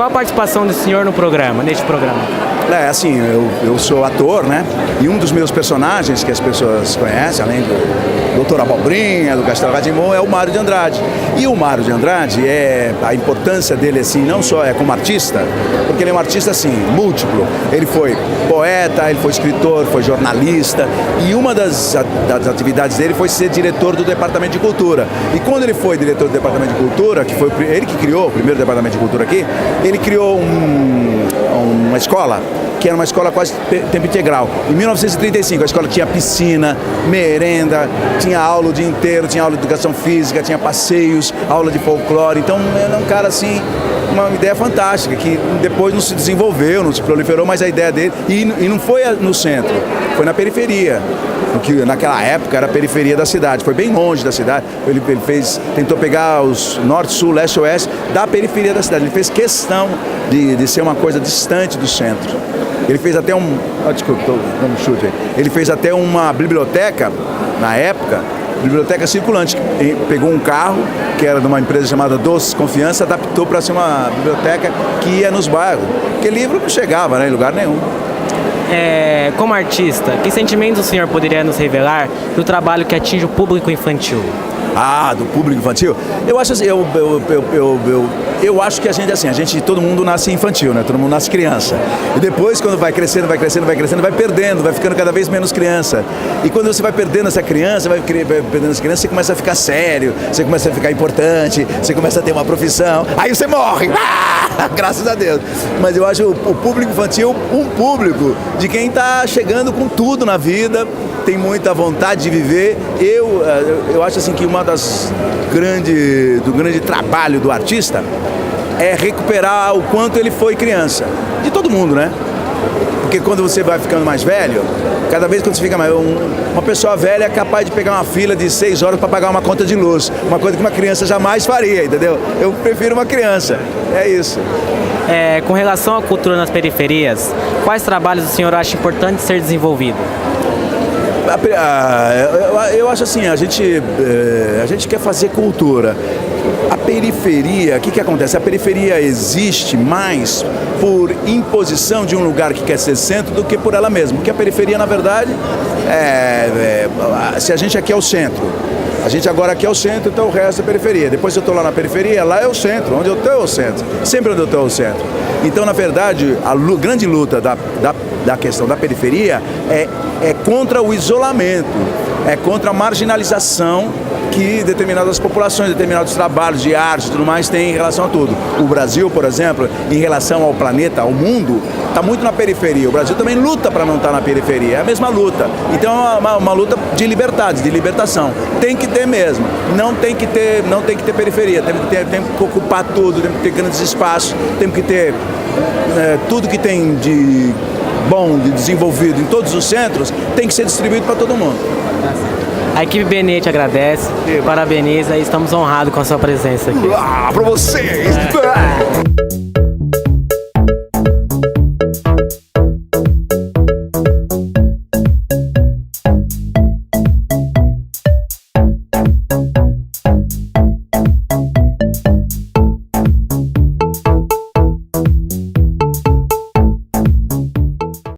qual a participação do senhor no programa, neste programa? Assim, eu sou ator, né? E um dos meus personagens que as pessoas conhecem, além do Dr. Abobrinha, do Castelo Rá-Tim-Bum, é o Mário de Andrade. E o Mário de Andrade, a importância dele, assim, não só é como artista, porque ele é um artista, assim, múltiplo. Ele foi poeta, ele foi escritor, foi jornalista, e uma das atividades dele foi ser diretor do Departamento de Cultura. E quando ele foi diretor do Departamento de Cultura, que foi ele que criou o primeiro Departamento de Cultura aqui, ele criou uma escola, que era uma escola quase tempo integral. Em 1935, a escola tinha piscina, merenda, tinha aula o dia inteiro, tinha aula de educação física, tinha passeios, aula de folclore. Então, era um cara, assim, uma ideia fantástica, que depois não se desenvolveu, não se proliferou, mas a ideia dele... E não foi no centro, foi na periferia. O que naquela época era a periferia da cidade, foi bem longe da cidade. Ele tentou pegar os norte, sul, leste, oeste da periferia da cidade. Ele fez questão de ser uma coisa distante do centro. Ele fez até desculpa, estou dando um chute aí. Ele fez até uma biblioteca, na época, biblioteca circulante. Ele pegou um carro, que era de uma empresa chamada Doces Confiança, adaptou para ser uma biblioteca que ia nos bairros. Porque livro não chegava, né, em lugar nenhum. Como artista, que sentimentos o senhor poderia nos revelar do trabalho que atinge o público infantil? Do público infantil? Eu acho assim, eu acho que a gente, todo mundo nasce infantil, né? Todo mundo nasce criança. E depois, quando vai crescendo, vai perdendo, vai ficando cada vez menos criança. E quando você vai perdendo essa criança, você começa a ficar sério, você começa a ficar importante, você começa a ter uma profissão, aí você morre! Graças a Deus. Mas eu acho o público infantil um público de quem está chegando com tudo na vida, tem muita vontade de viver. Eu acho assim que uma das do grande trabalho do artista é recuperar o quanto ele foi criança. De todo mundo, né? Porque quando você vai ficando mais velho, cada vez que você fica mais... Uma pessoa velha é capaz de pegar uma fila de 6 horas para pagar uma conta de luz. Uma coisa que uma criança jamais faria, entendeu? Eu prefiro uma criança. É isso. Com relação à cultura nas periferias, quais trabalhos o senhor acha importante ser desenvolvido? Eu acho assim, a gente quer fazer cultura. A periferia, o que acontece? A periferia existe mais por imposição de um lugar que quer ser centro do que por ela mesma. Porque a periferia, na verdade, se a gente aqui é o centro, a gente agora aqui é o centro, então o resto é periferia. Depois eu estou lá na periferia, lá é o centro. Onde eu estou é o centro. Sempre onde eu estou é o centro. Então, na verdade, a grande luta da questão da periferia é contra o isolamento, é contra a marginalização que determinadas populações, determinados trabalhos de arte e tudo mais têm em relação a tudo. O Brasil, por exemplo, em relação ao planeta, ao mundo, está muito na periferia. O Brasil também luta para não estar na periferia, é a mesma luta. Então é uma luta de liberdade, de libertação. Tem que ter mesmo, não tem que ter periferia, tem que ocupar tudo, tem que ter grandes espaços, tem que ter tudo que tem de bom, de desenvolvido em todos os centros, tem que ser distribuído para todo mundo. A equipe BNE te agradece, parabeniza e estamos honrados com a sua presença aqui. Para vocês!